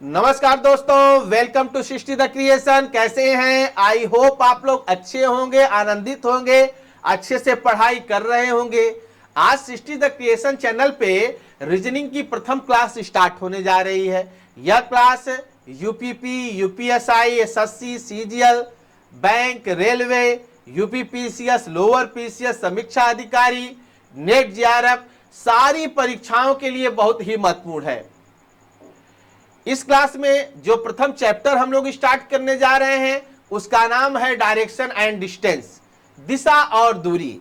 नमस्कार दोस्तों, welcome to Srishti the creation. कैसे हैं? आई होप आप लोग अच्छे होंगे, आनंदित होंगे, अच्छे से पढ़ाई कर रहे होंगे। आज सृष्टि द क्रिएशन चैनल पे रीजनिंग की प्रथम क्लास स्टार्ट होने जा रही है। यह class UPP, UPSI, SSC, CGL, bank, railway, UPPCS, lower PCS, समीक्षा अधिकारी, नेट जेआरएफ सारी परीक्षाओं के लिए बहुत ही महत्वपूर्ण है। इस क्लास में जो प्रथम चैप्टर हम लोग स्टार्ट करने जा रहे हैं उसका नाम है डायरेक्शन एंड डिस्टेंस, दिशा और दूरी।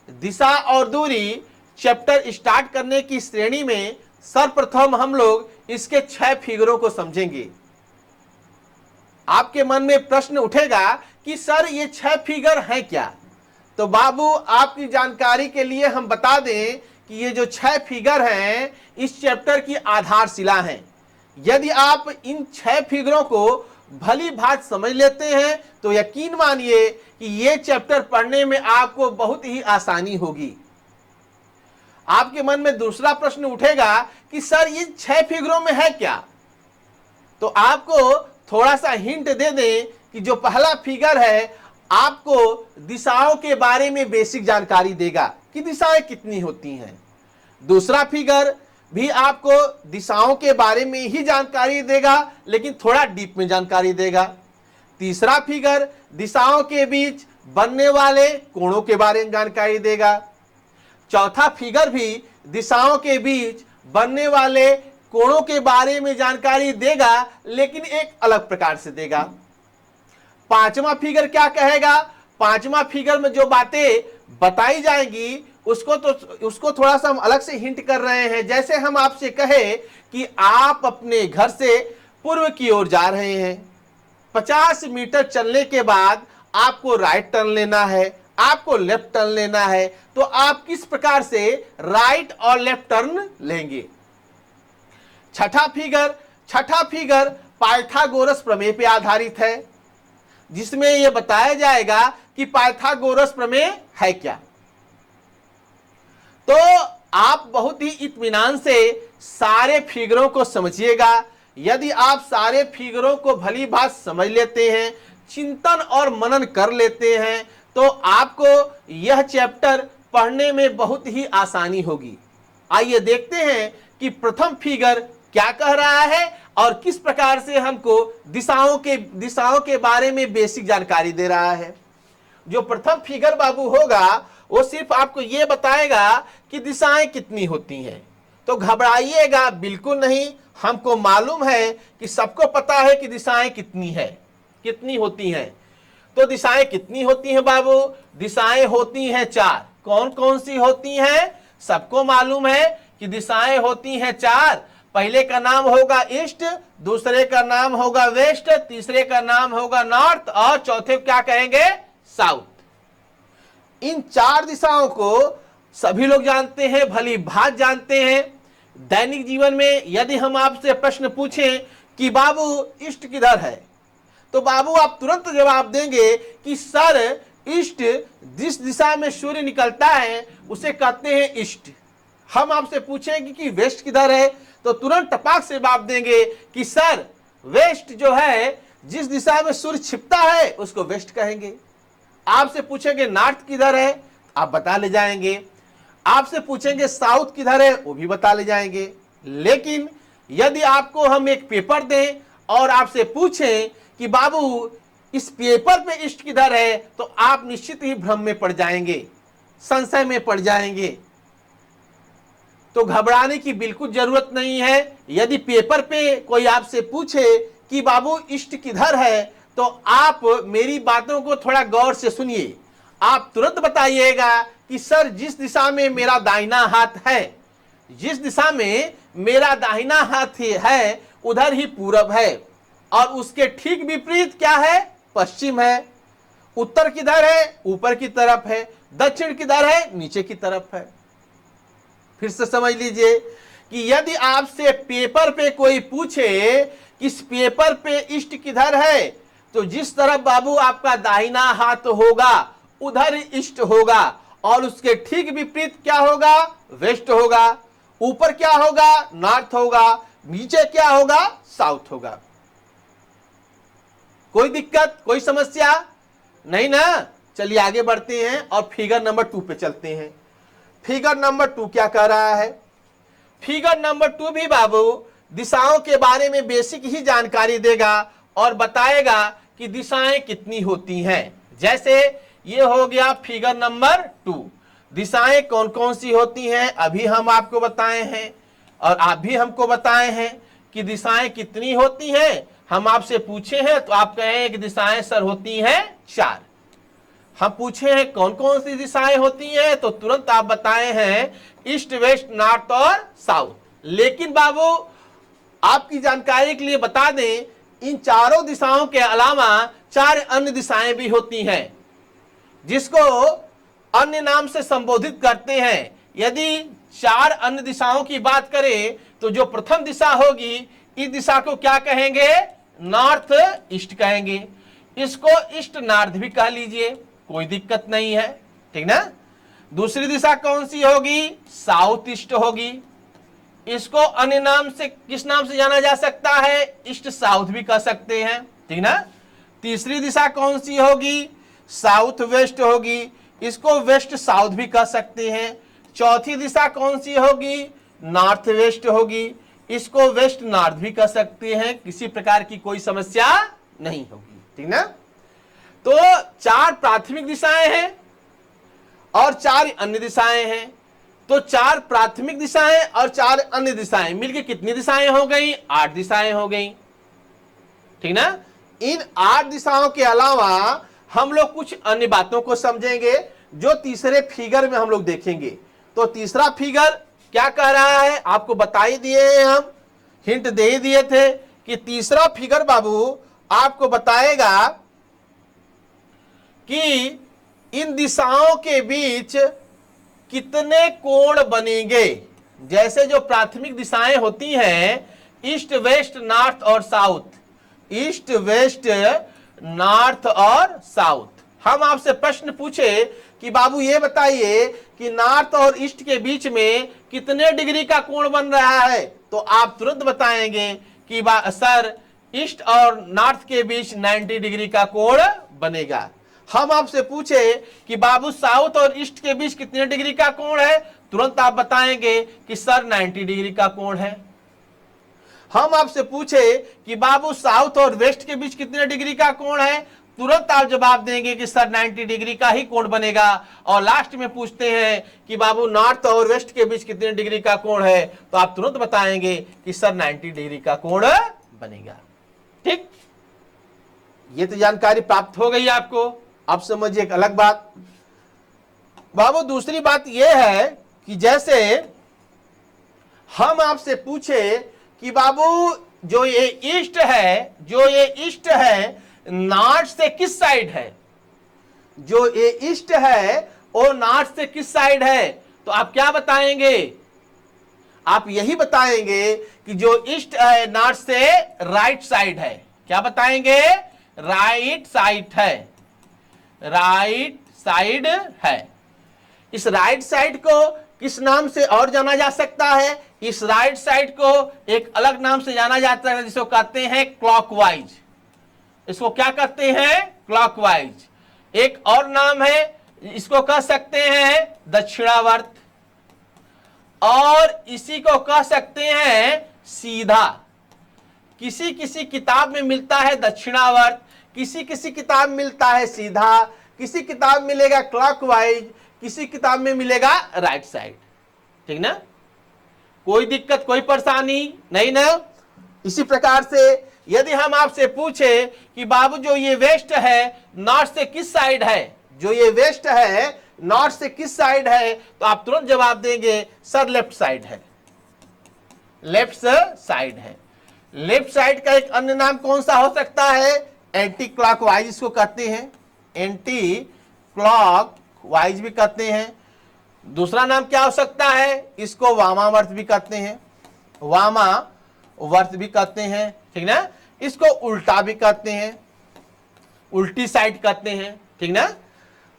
दिशा और दूरी चैप्टर स्टार्ट करने की श्रेणी में सर्वप्रथम हम लोग इसके 6 फिगरों को समझेंगे। आपके मन में प्रश्न उठेगा कि सर ये 6 फिगर हैं क्या? तो बाबू आपकी जानकारी के लिए हम बता दें कि ये जो 6 फिगर हैं इस चैप्टर की आधारशिला हैं। यदि आप इन 6 फिगरों को भली भांति समझ लेते हैं तो यकीन मानिए कि ये चैप्टर पढ़ने में आपको बहुत ही आसानी होगी। आपके मन में दूसरा प्रश्न उठेगा कि सर ये 6 फिगरों में है क्या? तो आपको थोड़ा सा हिंट दे दें कि जो पहला फिगर है आपको दिशाओं के बारे में बेसिक जानकारी देगा कि दिशाएं कितनी होती हैं। दूसरा फिगर भी आपको दिशाओं के बारे में ही जानकारी देगा लेकिन थोड़ा डीप में जानकारी देगा। तीसरा फिगर दिशाओं के बीच बनने वाले कोणों के बारे में जानकारी देगा। चौथा फिगर भी दिशाओं के बीच बनने वाले कोणों के बारे में जानकारी देगा लेकिन एक अलग प्रकार से देगा। पांचवा फिगर क्या कहेगा? पांचवा फिगर में जो बातें बताई जाएंगी उसको थोड़ा सा हम अलग से हिंट कर रहे हैं। जैसे हम आपसे कहे कि आप अपने घर से पूर्व की ओर जा रहे हैं, 50 मीटर चलने के बाद आपको राइट टर्न लेना है, आपको लेफ्ट टर्न लेना है, तो आप किस प्रकार से राइट और लेफ्ट टर्न लेंगे? छठा फिगर पाइथागोरस प्रमेय पे आधारित है, जिसमें यह बताया जाएगा कि पाइथागोरस प्रमेय है क्या। तो आप बहुत ही इत्मीनान से सारे फिगरों को समझिएगा। यदि आप सारे फिगरों को भली भांति समझ लेते हैं, चिंतन और मनन कर लेते हैं, तो आपको यह चैप्टर पढ़ने में बहुत ही आसानी होगी। आइए देखते हैं कि प्रथम फिगर क्या कह रहा है और किस प्रकार से हमको दिशाओं के बारे में बेसिक जानकारी दे रहा है। जो प्रथम फिगर बाबू होगा वो सिर्फ आपको ये बताएगा कि दिशाएं कितनी होती हैं। तो घबराइएगा बिल्कुल नहीं, हमको मालूम है कि सबको पता है कि दिशाएं कितनी होती हैं। तो दिशाएं कितनी होती हैं बाबू? दिशाएं होती हैं 4। कौन कौन सी होती हैं? सबको मालूम है कि दिशाएं होती हैं 4। पहले का नाम होगा ईस्ट, दूसरे का नाम होगा वेस्ट, तीसरे का नाम होगा नॉर्थ और चौथे क्या कहेंगे? साउथ। इन 4 दिशाओं को सभी लोग जानते हैं, भली भांति जानते हैं। दैनिक जीवन में यदि हम आपसे प्रश्न पूछें कि बाबू ईस्ट किधर है, तो बाबू आप तुरंत जवाब देंगे कि सर ईस्ट जिस दिशा में सूर्य निकलता है उसे कहते हैं ईस्ट। हम आपसे पूछेंगे कि वेस्ट किधर है, तो तुरंत टपाक से जवाब देंगे कि सर वेस्ट जो है जिस दिशा में सूर्य छिपता है उसको वेस्ट कहेंगे। आपसे पूछेंगे नॉर्थ किधर है, आप बता ले जाएंगे। आपसे पूछेंगे साउथ किधर है, वो भी बता ले जाएंगे। लेकिन यदि आपको हम एक पेपर दें और आपसे पूछें कि बाबू इस पेपर पे ईस्ट किधर है, तो आप निश्चित ही भ्रम में पड़ जाएंगे, संशय में पड़ जाएंगे। तो घबराने की बिल्कुल जरूरत नहीं है। यदि पेपर पे कोई आपसे पूछे कि बाबू ईस्ट किधर है, तो आप मेरी बातों को थोड़ा गौर से सुनिए। आप तुरंत बताइएगा कि सर जिस दिशा में मेरा दाहिना हाथ है, जिस दिशा में मेरा दाहिना हाथ है उधर ही पूरब है और उसके ठीक विपरीत क्या है? पश्चिम है। उत्तर किधर है? ऊपर की तरफ है। दक्षिण किधर है? नीचे की तरफ है। फिर से समझ लीजिए कि यदि आपसे पेपर पे कोई पूछे कि इस पेपर पे ईस्ट किधर है, तो जिस तरफ बाबू आपका दाहिना हाथ होगा उधर ईस्ट होगा और उसके ठीक विपरीत क्या होगा? वेस्ट होगा। ऊपर क्या होगा? नॉर्थ होगा। नीचे क्या होगा? साउथ होगा। कोई दिक्कत, कोई समस्या नहीं ना? चलिए आगे बढ़ते हैं और फिगर नंबर 2 पे चलते हैं। फिगर नंबर 2 क्या कह रहा है? फिगर नंबर 2 भी बाबू दिशाओं के बारे में बेसिक ही जानकारी देगा और बताएगा कि दिशाएं कितनी होती हैं। जैसे ये हो गया फिगर नंबर 2, दिशाएं कौन कौन सी होती हैं अभी हम आपको बताए हैं और आप भी हमको बताए हैं कि दिशाएं कितनी होती हैं। हम आपसे पूछे हैं तो आप कहें कि दिशाएं सर होती हैं 4। हम पूछे हैं कौन कौन सी दिशाएं होती हैं तो तुरंत आप बताए हैं ईस्ट, वेस्ट, नॉर्थ और साउथ। लेकिन बाबू आपकी जानकारी के लिए बता दें, इन चारों दिशाओं के अलावा 4 अन्य दिशाएं भी होती हैं जिसको अन्य नाम से संबोधित करते हैं। यदि 4 अन्य दिशाओं की बात करें तो जो प्रथम दिशा होगी इस दिशा को क्या कहेंगे? नॉर्थ ईस्ट कहेंगे। इसको ईस्ट नॉर्थ भी कह लीजिए, कोई दिक्कत नहीं है, ठीक ना? दूसरी दिशा कौन सी होगी? साउथ ईस्ट होगी। इसको अन्य नाम से किस नाम से जाना जा सकता है? ईस्ट साउथ भी कह सकते हैं, ठीक ना? तीसरी दिशा कौन सी होगी? साउथ वेस्ट होगी। इसको वेस्ट साउथ भी कह सकते हैं। चौथी दिशा कौन सी होगी? नॉर्थ वेस्ट होगी। इसको वेस्ट नॉर्थ भी कह सकते हैं, किसी प्रकार की कोई समस्या नहीं होगी, ठीक ना? तो 4 प्राथमिक दिशाएं हैं और 4 अन्य दिशाएं हैं। तो 4 प्राथमिक दिशाएं और 4 अन्य दिशाएं मिलकर कितनी दिशाएं हो गई? 8 दिशाएं हो गई, ठीक ना? इन 8 दिशाओं के अलावा हम लोग कुछ अन्य बातों को समझेंगे जो तीसरे फिगर में हम लोग देखेंगे। तो तीसरा फिगर क्या कह रहा है आपको बता ही दिए हैं, हम हिंट दे ही दिए थे कि तीसरा फिगर बाबू आपको बताएगा कि इन दिशाओं के बीच कितने कोण बनेंगे। जैसे जो प्राथमिक दिशाएं होती हैं ईस्ट, वेस्ट, नॉर्थ और साउथ, ईस्ट, वेस्ट, नॉर्थ और साउथ। हम आपसे प्रश्न पूछे कि बाबू ये बताइए कि नॉर्थ और ईस्ट के बीच में कितने डिग्री का कोण बन रहा है, तो आप तुरंत बताएंगे कि सर ईस्ट और नॉर्थ के बीच 90 डिग्री का कोण बनेगा। हम आपसे पूछे कि बाबू साउथ और ईस्ट के बीच कितने डिग्री का कोण है, तुरंत आप बताएंगे कि सर 90 डिग्री का कोण है। हम आपसे पूछे कि बाबू साउथ और वेस्ट के बीच कितने डिग्री का कोण है, तुरंत आप जवाब देंगे कि सर 90 डिग्री का ही कोण बनेगा। और लास्ट में पूछते हैं कि बाबू नॉर्थ और वेस्ट के बीच कितने डिग्री का कोण है, तो आप तुरंत बताएंगे कि सर 90 डिग्री का कोण बनेगा। ठीक, ये तो जानकारी प्राप्त हो गई आपको। अब समझिए एक अलग बात बाबू, दूसरी बात यह है कि जैसे हम आपसे पूछे कि बाबू जो ये ईस्ट है, जो ये ईस्ट है नॉर्थ से किस साइड है, जो ये ईस्ट है वो नॉर्थ से किस साइड है, तो आप क्या बताएंगे? आप यही बताएंगे कि जो ईस्ट है नॉर्थ से राइट साइड है। क्या बताएंगे? राइट साइड है, राइट साइड है। इस राइट साइड को किस नाम से और जाना जा सकता है? इस राइट साइड को एक अलग नाम से जाना जाता है जिसको कहते हैं क्लॉकवाइज। इसको क्या कहते हैं? क्लॉकवाइज। एक और नाम है, इसको कह सकते हैं दक्षिणावर्त, और इसी को कह सकते हैं सीधा। किसी किसी किताब में मिलता है दक्षिणावर्त, किसी किसी किताब में मिलता है सीधा, किसी किताब में मिलेगा क्लॉकवाइज, किसी किताब में मिलेगा राइट साइड। ठीक ना? कोई दिक्कत, कोई परेशानी नहीं ना? इसी प्रकार से यदि हम आपसे पूछे कि बाबू जो ये वेस्ट है नॉर्थ से किस साइड है, जो ये वेस्ट है नॉर्थ से किस साइड है, तो आप तुरंत जवाब देंगे सर लेफ्ट साइड है, लेफ्ट साइड है। लेफ्ट साइड का एक अन्य नाम कौन सा हो सकता है? एंटी क्लॉकवाइज इसको कहते हैं, एंटी क्लॉकवाइज भी कहते हैं। दूसरा नाम क्या हो सकता है? इसको वामावर्त भी कहते हैं, वामावर्त भी कहते हैं। ठीक ना? इसको उल्टा भी कहते हैं, उल्टी साइड कहते हैं। ठीक ना?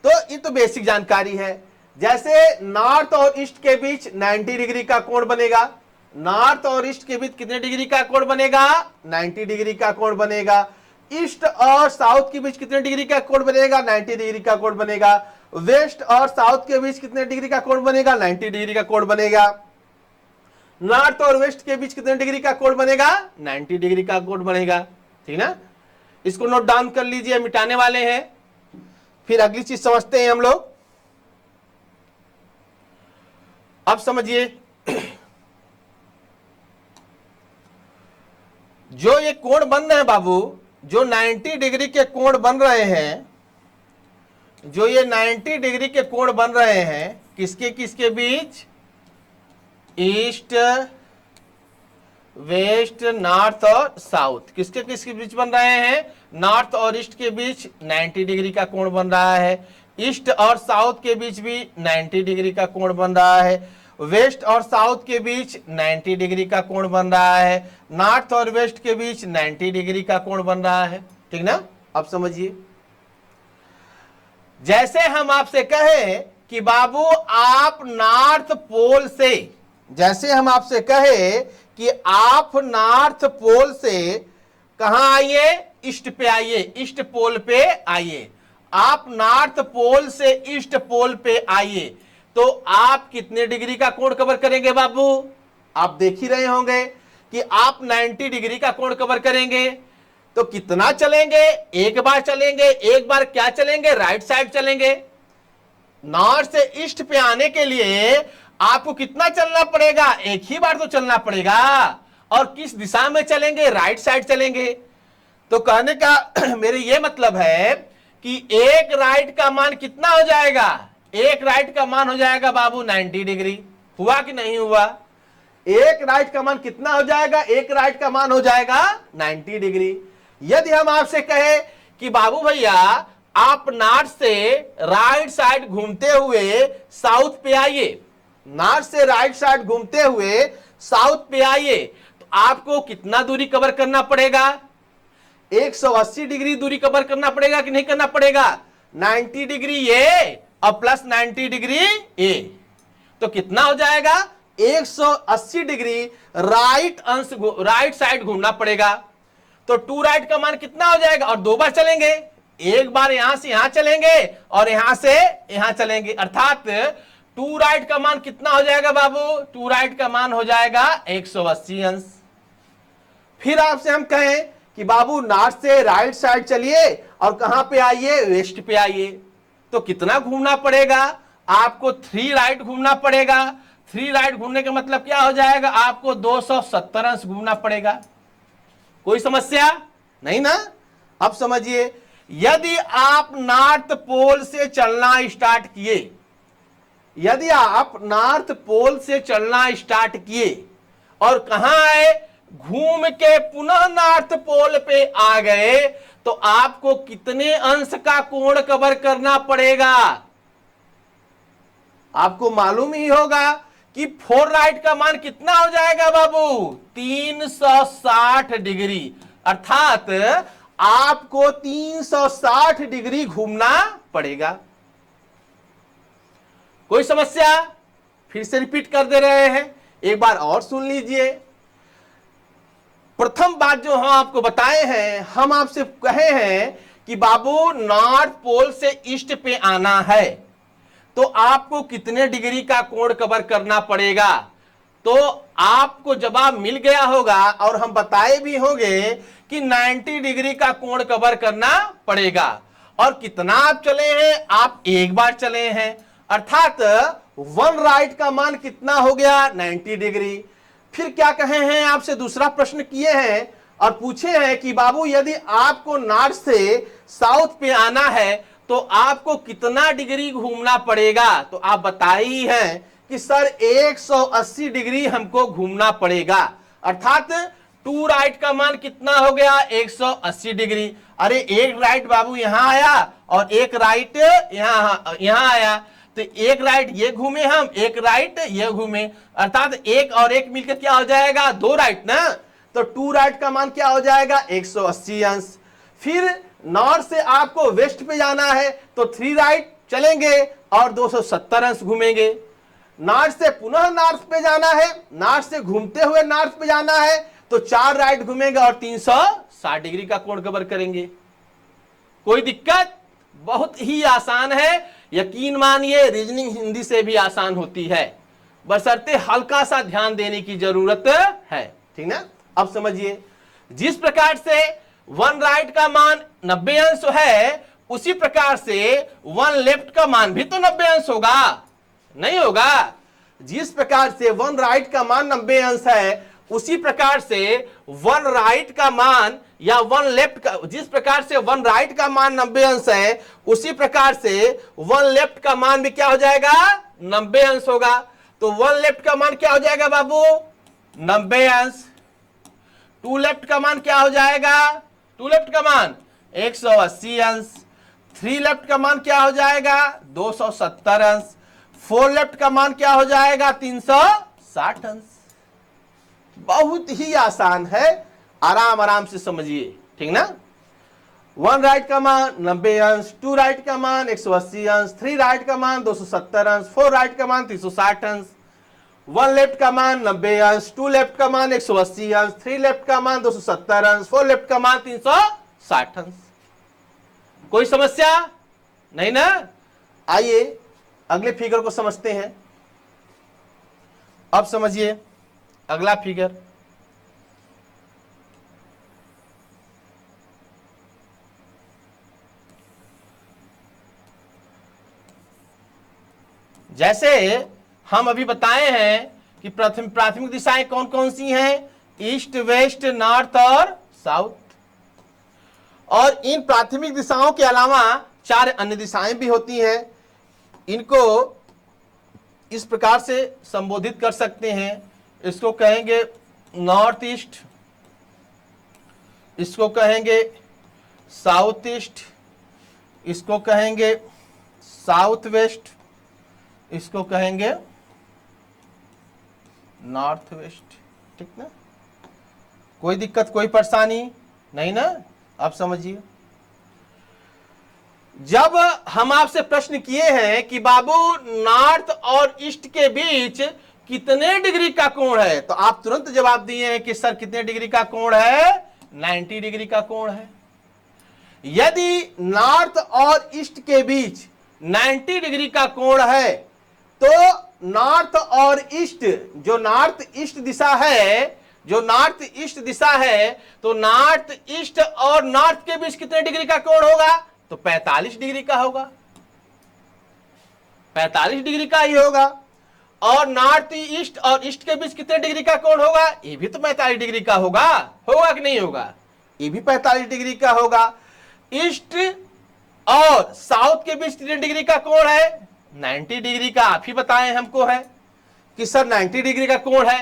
तो ये तो बेसिक जानकारी है। जैसे नॉर्थ और ईस्ट के बीच 90 डिग्री का कोण बनेगा, नॉर्थ और ईस्ट के बीच कितने डिग्री का कोण बनेगा? 90 डिग्री का कोण बनेगा। ईस्ट और साउथ के बीच कितने डिग्री का कोण बनेगा? 90 डिग्री का कोण बनेगा। वेस्ट और साउथ के बीच कितने डिग्री का कोण बनेगा? 90 डिग्री का कोण बनेगा। नॉर्थ और वेस्ट के बीच कितने डिग्री का कोण बनेगा? 90 डिग्री का कोण बनेगा। ठीक ना, इसको नोट डाउन कर लीजिए, मिटाने वाले हैं। फिर अगली चीज समझते हैं हम लोग। अब समझिए, जो ये कोण बन रहे हैं बाबू, जो 90 डिग्री के कोण बन रहे हैं, जो ये 90 डिग्री के कोण बन रहे हैं, किसके किसके बीच? ईस्ट, वेस्ट, नॉर्थ और साउथ। किसके किसके बीच बन रहे हैं? नॉर्थ और ईस्ट के बीच 90 डिग्री का कोण बन रहा है। ईस्ट और साउथ के बीच भी 90 डिग्री का कोण बन रहा है। वेस्ट और साउथ के बीच 90 डिग्री का कोण बन रहा है। नॉर्थ और वेस्ट के बीच 90 डिग्री का कोण बन रहा है। ठीक ना, अब समझिए, जैसे हम आपसे कहें कि बाबू आप नॉर्थ पोल से, जैसे हम आपसे कहे कि आप नॉर्थ पोल से कहां आइए? ईस्ट पे आइए, ईस्ट पोल पे आइए। आप नॉर्थ पोल से ईस्ट पोल पे आइए, तो आप कितने डिग्री का कोण कवर करेंगे बाबू? आप देख ही रहे होंगे कि आप 90 डिग्री का कोण कवर करेंगे। तो कितना चलेंगे? एक बार चलेंगे। एक बार क्या चलेंगे? राइट साइड चलेंगे। नॉर्थ से ईस्ट पे आने के लिए आपको कितना चलना पड़ेगा? एक ही बार तो चलना पड़ेगा। और किस दिशा में चलेंगे? राइट साइड चलेंगे। तो कहने का मेरे ये मतलब है कि एक राइट का मान कितना हो जाएगा? एक राइट का मान हो जाएगा बाबू 90 डिग्री। हुआ कि नहीं हुआ? एक राइट का मान कितना हो जाएगा? एक राइट का मान हो जाएगा 90 डिग्री। यदि हम आपसे कहे कि बाबू भैया आप नॉर्थ से राइट साइड घूमते हुए साउथ पे आइए, नॉर्थ से राइट साइड घूमते हुए साउथ पे आइए, तो आपको कितना दूरी कवर करना पड़ेगा? 180 डिग्री दूरी कवर करना पड़ेगा कि नहीं करना पड़ेगा? 90 डिग्री ये और प्लस 90 डिग्री ये, तो कितना हो जाएगा? 180 डिग्री राइट साइड घूमना पड़ेगा। तो टू राइट का मान कितना हो जाएगा? और दो बार चलेंगे, एक बार यहां से यहां चलेंगे और यहां से यहां चलेंगे, अर्थात टू राइट का मान कितना हो जाएगा बाबू? टू राइट का मान हो जाएगा 180 अंश। फिर आपसे हम कहें कि बाबू नॉर्थ से राइट साइड चलिए और कहां पे आइए? वेस्ट पे आइए, तो कितना घूमना पड़ेगा? आपको 3 राइट घूमना पड़ेगा। 3 राइट घूमने का मतलब क्या हो जाएगा? आपको 270 अंश घूमना पड़ेगा। कोई समस्या नहीं ना? अब समझिए, यदि आप नॉर्थ पोल से चलना स्टार्ट किए, यदि आप नॉर्थ पोल से चलना स्टार्ट किए और कहां आए? घूम के पुनः नॉर्थ पोल पे आ गए, तो आपको कितने अंश का कोण कवर करना पड़ेगा? आपको मालूम ही होगा कि 4 राइट का मान कितना हो जाएगा बाबू? 360 डिग्री, अर्थात आपको 360 डिग्री घूमना पड़ेगा। कोई समस्या? फिर से रिपीट कर दे रहे हैं, एक बार और सुन लीजिए। प्रथम बात जो हम आपको बताए हैं, हम आपसे कहे हैं कि बाबू नॉर्थ पोल से ईस्ट पे आना है, तो आपको कितने डिग्री का कोण कवर करना पड़ेगा? तो आपको जवाब मिल गया होगा और हम बताए भी होंगे कि 90 डिग्री का कोण कवर करना पड़ेगा। और कितना आप चले हैं? आप एक बार चले हैं, अर्थात 1 राइट का मान कितना हो गया? 90 डिग्री। फिर क्या कहे हैं? आपसे दूसरा प्रश्न किए हैं और पूछे हैं कि बाबू यदि आपको नॉर्थ से साउथ पे आना है तो आपको कितना डिग्री घूमना पड़ेगा? तो आप बताए ही हैं कि सर 180 डिग्री हमको घूमना पड़ेगा, अर्थात 2 राइट का मान कितना हो गया? 180 डिग्री। अरे एक राइट बाबू यहां आया और एक राइट यहां आया, तो एक राइट ये घूमे हम, एक राइट ये घूमे, अर्थात एक और एक मिलकर क्या हो जाएगा? 2 राइट ना। तो 2 राइट का मान क्या हो जाएगा? 180 अंश। फिर नॉर्थ से आपको वेस्ट पे जाना है तो 3 राइट चलेंगे और 270 अंश घूमेंगे। नॉर्थ से पुनः नॉर्थ पे जाना है, नॉर्थ से घूमते हुए नॉर्थ पे जाना है, तो 4 राइट घूमेंगे और 360 डिग्री का कोण कवर करेंगे। कोई दिक्कत? बहुत ही आसान है, यकीन मानिए रीजनिंग हिंदी से भी आसान होती है, बशर्ते हल्का सा ध्यान देने की जरूरत है। ठीक ना? अब समझिए, जिस प्रकार से 1 राइट का मान 90 अंश है, उसी प्रकार से 1 लेफ्ट का मान भी तो 90 अंश होगा, नहीं होगा? जिस प्रकार से 1 राइट का मान 90 अंश है, उसी प्रकार से 1 राइट का मान या 1 लेफ्ट का, जिस प्रकार से 1 राइट का मान 90 अंश है, उसी प्रकार से 1 लेफ्ट का मान भी क्या हो जाएगा? 90 अंश होगा। तो 1 लेफ्ट का मान क्या हो जाएगा बाबू? 90 अंश। 2 लेफ्ट का मान क्या हो जाएगा? 2 लेफ्ट का मान 180 अंश। 3 लेफ्ट का मान क्या हो जाएगा? 270 अंश। 4 लेफ्ट का मान क्या हो जाएगा? 360 अंश। बहुत ही आसान है, आराम आराम से समझिए। ठीक ना? 1 राइट का मान 90 अंश, 2 राइट का मान 180 अंश, 3 राइट का मान 270 अंश, 4 राइट का मान 360 अंश, 1 लेफ्ट का मान 90 अंश, 2 लेफ्ट का मान 180 अंश, 3 लेफ्ट का मान 270 अंश, 4 लेफ्ट का मान 360 अंश। कोई समस्या नहीं ना? आइए अगले फिगर को समझते हैं। अब समझिए अगला फिगर। जैसे हम अभी बताए हैं कि प्राथमिक दिशाएं कौन कौन सी हैं? ईस्ट, वेस्ट, नॉर्थ और साउथ। और इन प्राथमिक दिशाओं के अलावा 4 अन्य दिशाएं भी होती हैं। इनको इस प्रकार से संबोधित कर सकते हैं। इसको कहेंगे नॉर्थ ईस्ट, इसको कहेंगे साउथ ईस्ट, इसको कहेंगे साउथ वेस्ट, इसको कहेंगे नॉर्थ वेस्ट। ठीक ना? कोई दिक्कत, कोई परेशानी नहीं ना? आप समझिए, जब हम आपसे प्रश्न किए हैं कि बाबू नॉर्थ और ईस्ट के बीच कितने डिग्री का कोण है, तो आप तुरंत जवाब दिए हैं कि सर कितने डिग्री का कोण है? 90 डिग्री का कोण है। यदि नॉर्थ और ईस्ट के बीच 90 डिग्री का कोण है, तो नॉर्थ और ईस्ट, जो नॉर्थ ईस्ट दिशा है, जो नॉर्थ ईस्ट दिशा है, तो नॉर्थ ईस्ट और नॉर्थ के बीच कितने डिग्री का कोण होगा? तो 45 डिग्री का होगा, 45 डिग्री का ही होगा। और नॉर्थ ईस्ट और ईस्ट के बीच कितने डिग्री का कोण होगा? ये भी तो 45 डिग्री का होगा। होगा कि नहीं होगा? ये भी 45 डिग्री का होगा। ईस्ट और साउथ के बीच कितने डिग्री का कोण है? 90 डिग्री का। आप ही बताएं हमको है कि सर 90 डिग्री का कोण है।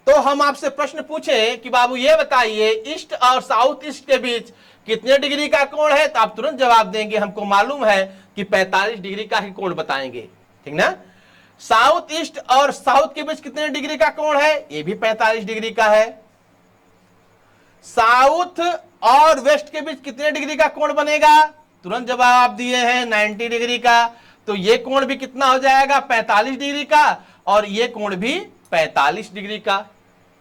तो हम आपसे प्रश्न पूछे कि बाबू ये बताइए ईस्ट और साउथ ईस्ट के बीच कितने डिग्री का कोण है, तो आप तुरंत जवाब देंगे हमको मालूम है कि 45 डिग्री का ही कोण बताएंगे। ठीक ना? साउथ ईस्ट और साउथ के बीच कितने डिग्री का कोण है? ये भी 45 डिग्री का है। साउथ और वेस्ट के बीच कितने डिग्री का कोण बनेगा? तुरंत जवाब आप दिए हैं 90 डिग्री का। तो ये कोण भी कितना हो जाएगा? 45 डिग्री का, और ये कोण भी 45 डिग्री का।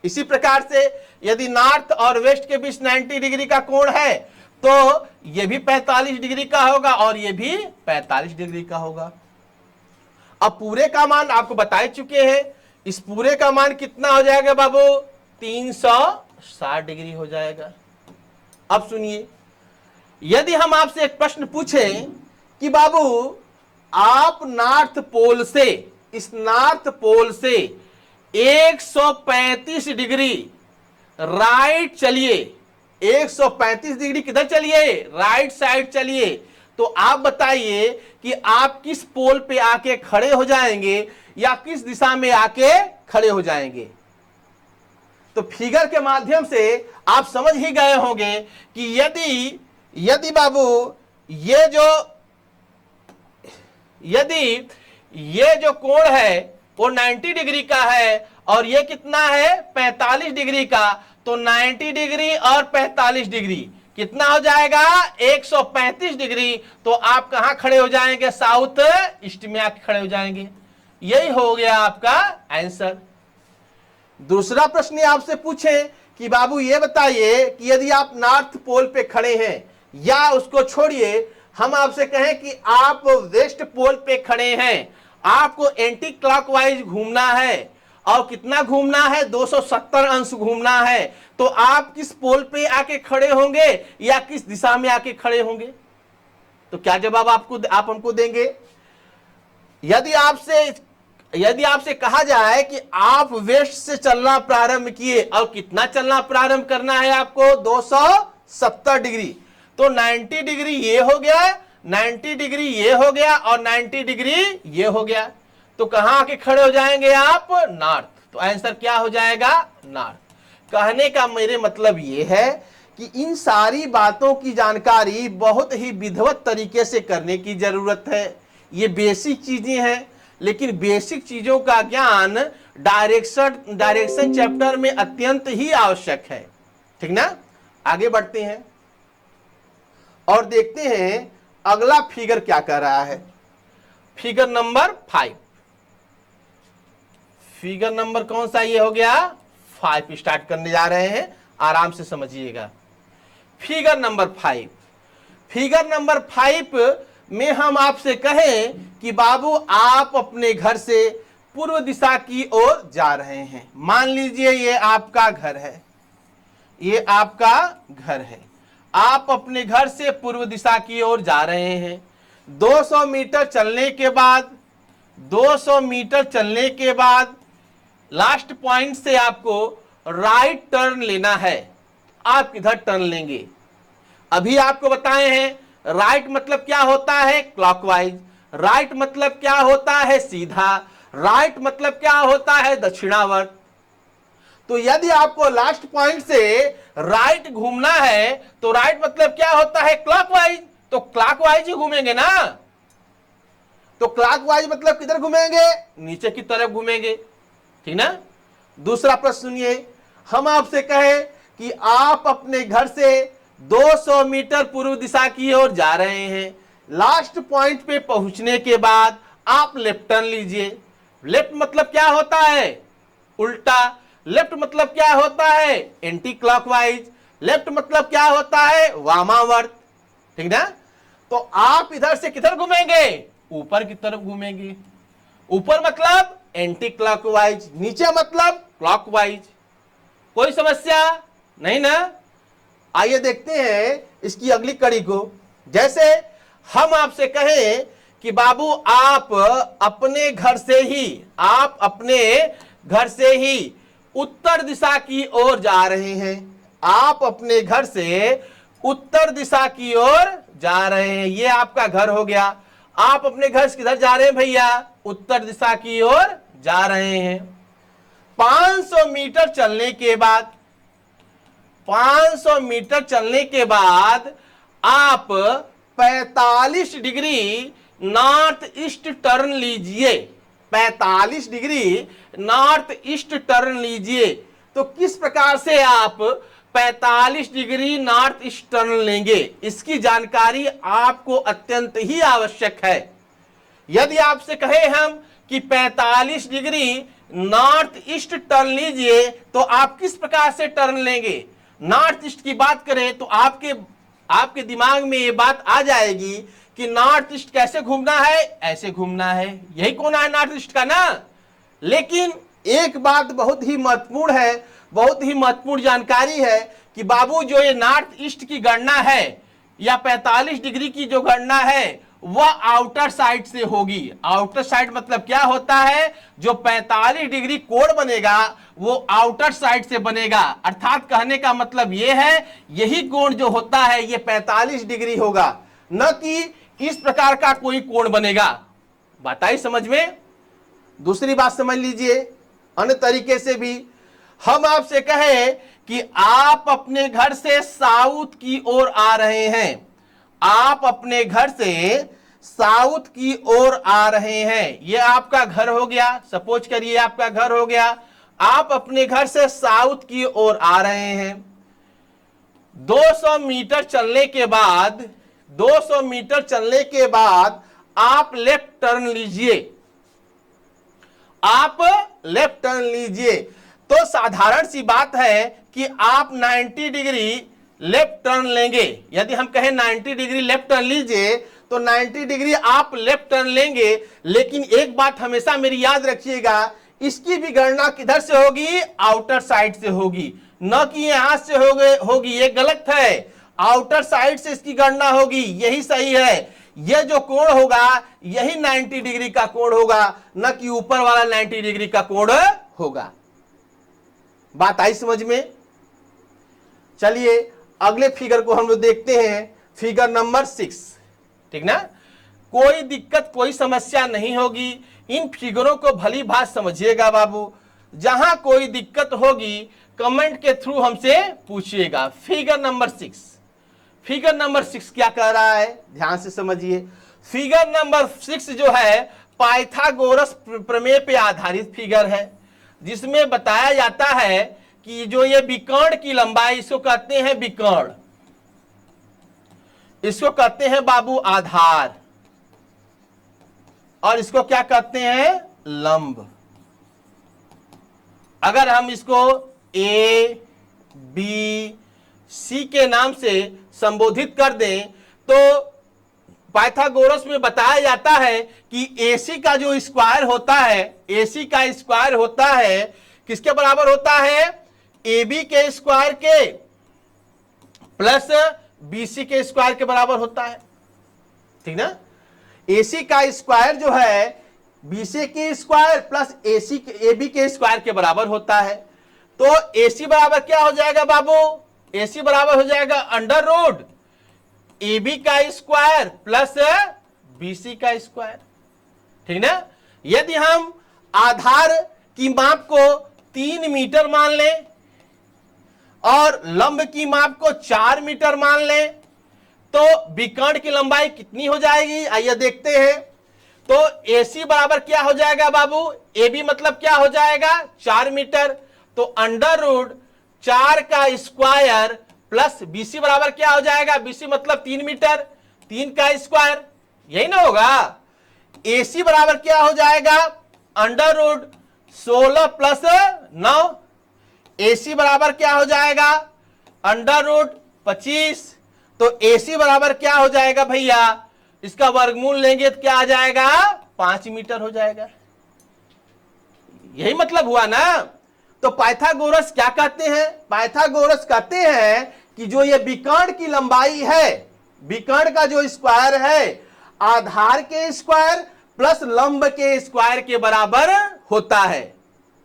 इसी प्रकार से यदि नॉर्थ और वेस्ट के बीच 90 डिग्री का कोण है, तो ये भी 45 डिग्री का होगा और ये भी 45 डिग्री का होगा। अब पूरे का मान आपको बता चुके हैं। इस पूरे का मान कितना हो जाएगा बाबू? 360 डिग्री हो जाएगा। अब सुनिए, यदि हम आपसे एक प्रश्न पूछें कि बाबू आप नॉर्थ पोल से, इस नॉर्थ पोल से 135 डिग्री राइट चलिए, 135 डिग्री किधर चलिए? राइट साइड चलिए। तो आप बताइए कि आप किस पोल पे आके खड़े हो जाएंगे या किस दिशा में आके खड़े हो जाएंगे? तो फिगर के माध्यम से आप समझ ही गए होंगे कि यदि बाबू ये जो कोण है वो 90 डिग्री का है और ये कितना है? 45 डिग्री का। तो 90 डिग्री और 45 डिग्री कितना हो जाएगा? 135 डिग्री। तो आप कहां खड़े हो जाएंगे? साउथ ईस्ट में आके खड़े हो जाएंगे। यही हो गया आपका आंसर। दूसरा प्रश्न आपसे पूछे कि बाबू ये बताइए कि यदि आप नॉर्थ पोल पे खड़े हैं, या उसको छोड़िए, हम आपसे कहें कि आप वेस्ट पोल पे खड़े हैं, आपको एंटी क्लॉकवाइज घूमना है, और कितना घूमना है, 270 अंश घूमना है, तो आप किस पोल पे आके खड़े होंगे या किस दिशा में आके खड़े होंगे? तो क्या जवाब आप हमको देंगे? यदि आपसे कहा जाए कि आप वेस्ट से चलना प्रारंभ किए, और कितना चलना प्रारंभ करना है आपको, 270 डिग्री, तो 90 डिग्री ये हो गया, 90 डिग्री ये हो गया, और 90 डिग्री ये हो गया, तो कहां आके खड़े हो जाएंगे आप? नॉर्थ। तो आंसर क्या हो जाएगा? नॉर्थ। कहने का मेरे मतलब ये है कि इन सारी बातों की जानकारी बहुत ही विधिवत तरीके से करने की जरूरत है। ये बेसिक चीजें हैं, लेकिन बेसिक चीजों का ज्ञान डायरेक्शन चैप्टर में अत्यंत ही आवश्यक है। ठीक ना? आगे बढ़ते हैं और देखते हैं अगला फिगर क्या कह रहा है। Figure number 5। फिगर नंबर कौन सा ये हो गया? 5 स्टार्ट करने जा रहे हैं, आराम से समझिएगा। Figure number 5। फिगर नंबर 5 में हम आपसे कहें कि बाबू आप अपने घर से पूर्व दिशा की ओर जा रहे हैं। मान लीजिए ये आपका घर है, ये आपका घर है, आप अपने घर से पूर्व दिशा की ओर जा रहे हैं। 200 मीटर चलने के बाद 200 मीटर चलने के बाद लास्ट पॉइंट से आपको राइट टर्न लेना है। आप किधर टर्न लेंगे? अभी आपको बताए हैं राइट मतलब क्या होता है? क्लॉकवाइज। राइट मतलब क्या होता है? सीधा। राइट मतलब क्या होता है? दक्षिणावर्त। तो यदि आपको लास्ट पॉइंट से राइट घूमना है तो राइट मतलब क्या होता है? क्लॉकवाइज। तो क्लॉकवाइज ही घूमेंगे ना। तो क्लॉकवाइज मतलब किधर घूमेंगे? नीचे की तरफ घूमेंगे। ठीक ना? दूसरा प्रश्न सुनिए, हम आपसे कहें कि आप अपने घर से 200 मीटर पूर्व दिशा की ओर जा रहे हैं। लास्ट पॉइंट पे पहुंचने के बाद आप लेफ्ट टर्न लीजिए। लेफ्ट मतलब क्या होता है? उल्टा। लेफ्ट मतलब क्या होता है? Anti clockwise. लेफ्ट मतलब क्या होता है? वामावर्त। ठीक ना? तो आप इधर से किधर घूमेंगे? ऊपर की तरफ घूमेंगे। ऊपर मतलब एंटी क्लॉकवाइज, नीचे मतलब क्लॉकवाइज। कोई समस्या नहीं ना? आइए देखते हैं इसकी अगली कड़ी को। जैसे हम आपसे कहें कि बाबू आप अपने घर से ही उत्तर दिशा की ओर जा रहे हैं। आप अपने घर से उत्तर दिशा की ओर जा रहे हैं। ये आपका घर हो गया। आप अपने घर से किधर जा रहे हैं भैया? उत्तर दिशा की ओर जा रहे हैं। 500 मीटर चलने के बाद 500 मीटर चलने के बाद आप 45 डिग्री नॉर्थ ईस्ट टर्न लीजिए। 45 डिग्री नॉर्थ ईस्ट टर्न लीजिए। तो किस प्रकार से आप 45 डिग्री नॉर्थ ईस्ट टर्न लेंगे, इसकी जानकारी आपको अत्यंत ही आवश्यक है। यदि आपसे कहे हम कि 45 डिग्री नॉर्थ ईस्ट टर्न लीजिए तो आप किस प्रकार से टर्न लेंगे? नॉर्थ ईस्ट की बात करें तो आपके दिमाग में ये बात आ जाएगी कि नॉर्थ ईस्ट कैसे घूमना है? ऐसे घूमना है। यही कोना है नॉर्थ ईस्ट का ना। लेकिन एक बात बहुत ही महत्वपूर्ण है, बहुत ही महत्वपूर्ण जानकारी है कि बाबू जो ये नॉर्थ ईस्ट की गणना है या 45 डिग्री की जो गणना है वह आउटर साइड से होगी। आउटर साइड मतलब क्या होता है? जो 45 डिग्री कोण बनेगा वो आउटर साइड से बनेगा। अर्थात कहने का मतलब यह है यही कोण जो होता है ये 45 डिग्री होगा, न कि इस प्रकार का कोई कोण बनेगा। बात आई समझ में? दूसरी बात समझ लीजिए अन्य तरीके से भी। हम आपसे कहें कि आप अपने घर से साउथ की ओर आ रहे हैं। आप अपने घर से साउथ की ओर आ रहे हैं। यह आपका घर हो गया। सपोज करिए आपका घर हो गया। आप अपने घर से साउथ की ओर आ रहे हैं। 200 मीटर चलने के बाद 200 मीटर चलने के बाद आप लेफ्ट टर्न लीजिए। आप लेफ्ट टर्न लीजिए। तो साधारण सी बात है कि आप 90 डिग्री लेफ्ट टर्न लेंगे। यदि हम कहें 90 डिग्री लेफ्ट टर्न लीजिए तो 90 डिग्री आप लेफ्ट टर्न लेंगे। लेकिन एक बात हमेशा मेरी याद रखिएगा, इसकी भी गणना किधर से होगी? आउटर साइड से होगी, न कि यहां से होगी। ये गलत है, आउटर साइड से इसकी गणना होगी, यही सही है। यह जो कोण होगा यही 90 डिग्री का कोण होगा, न कि ऊपर वाला 90 डिग्री का कोण होगा। बात आई समझ में? चलिए अगले फिगर को हम लोग देखते हैं, फिगर नंबर 6। ठीक ना? कोई दिक्कत कोई समस्या नहीं होगी, इन फिगरों को भली भांति समझिएगा बाबू। जहां कोई दिक्कत होगी कमेंट के थ्रू हमसे पूछिएगा। फिगर नंबर 6, फिगर नंबर 6 क्या कह रहा है, ध्यान से समझिए। फिगर नंबर 6 जो है पाइथागोरस प्रमेय पे आधारित फिगर है, जिसमें बताया जाता है कि जो ये विकर्ण की लंबाई, इसको कहते हैं विकर्ण, इसको कहते हैं बाबू आधार, और इसको क्या कहते हैं? लंब। अगर हम इसको ए बी सी के नाम से संबोधित कर दें तो पाइथागोरस में बताया जाता है कि AC का जो स्क्वायर होता है, AC का स्क्वायर होता है किसके बराबर होता है? AB के स्क्वायर के प्लस BC के स्क्वायर के बराबर होता है। ठीक ना? AC का स्क्वायर जो है BC के स्क्वायर प्लस AB के स्क्वायर के बराबर होता है। तो AC बराबर क्या हो जाएगा बाबू? AC बराबर हो जाएगा अंडर रूट AB का स्क्वायर प्लस BC का स्क्वायर। ठीक ना? यदि हम आधार की माप को 3 मीटर मान लें और लंब की माप को 4 मीटर मान लें तो विकर्ण की लंबाई कितनी हो जाएगी? आइए देखते हैं। तो AC बराबर क्या हो जाएगा बाबू? AB मतलब क्या हो जाएगा? 4 मीटर। तो अंडर रूट 4 का स्क्वायर प्लस BC बराबर क्या हो जाएगा? BC मतलब 3 मीटर, 3 का स्क्वायर, यही ना होगा। AC बराबर क्या हो जाएगा? Under root 16 plus 9। AC बराबर क्या हो जाएगा? Under root 25। तो AC बराबर क्या हो जाएगा भैया? इसका वर्गमूल लेंगे तो क्या आ जाएगा? 5 मीटर हो जाएगा। यही मतलब हुआ ना। तो पाइथागोरस क्या कहते हैं? पाइथागोरस कहते हैं कि जो ये विकर्ण की लंबाई है, विकर्ण का जो स्क्वायर है, आधार के स्क्वायर प्लस लंब के स्क्वायर के बराबर होता है।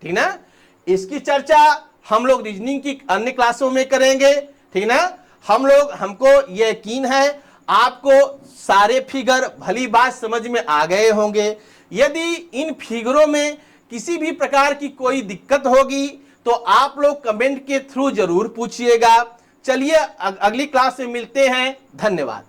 ठीक ना? इसकी चर्चा हम लोग रीजनिंग की अन्य क्लासों में करेंगे। ठीक ना? हमको यकीन है आपको सारे फिगर भली बात समझ में आ गए होंगे। यदि इन फिगरों में किसी भी प्रकार की कोई दिक्कत होगी तो आप लोग कमेंट के थ्रू जरूर पूछिएगा। चलिए अगली क्लास में मिलते हैं। धन्यवाद।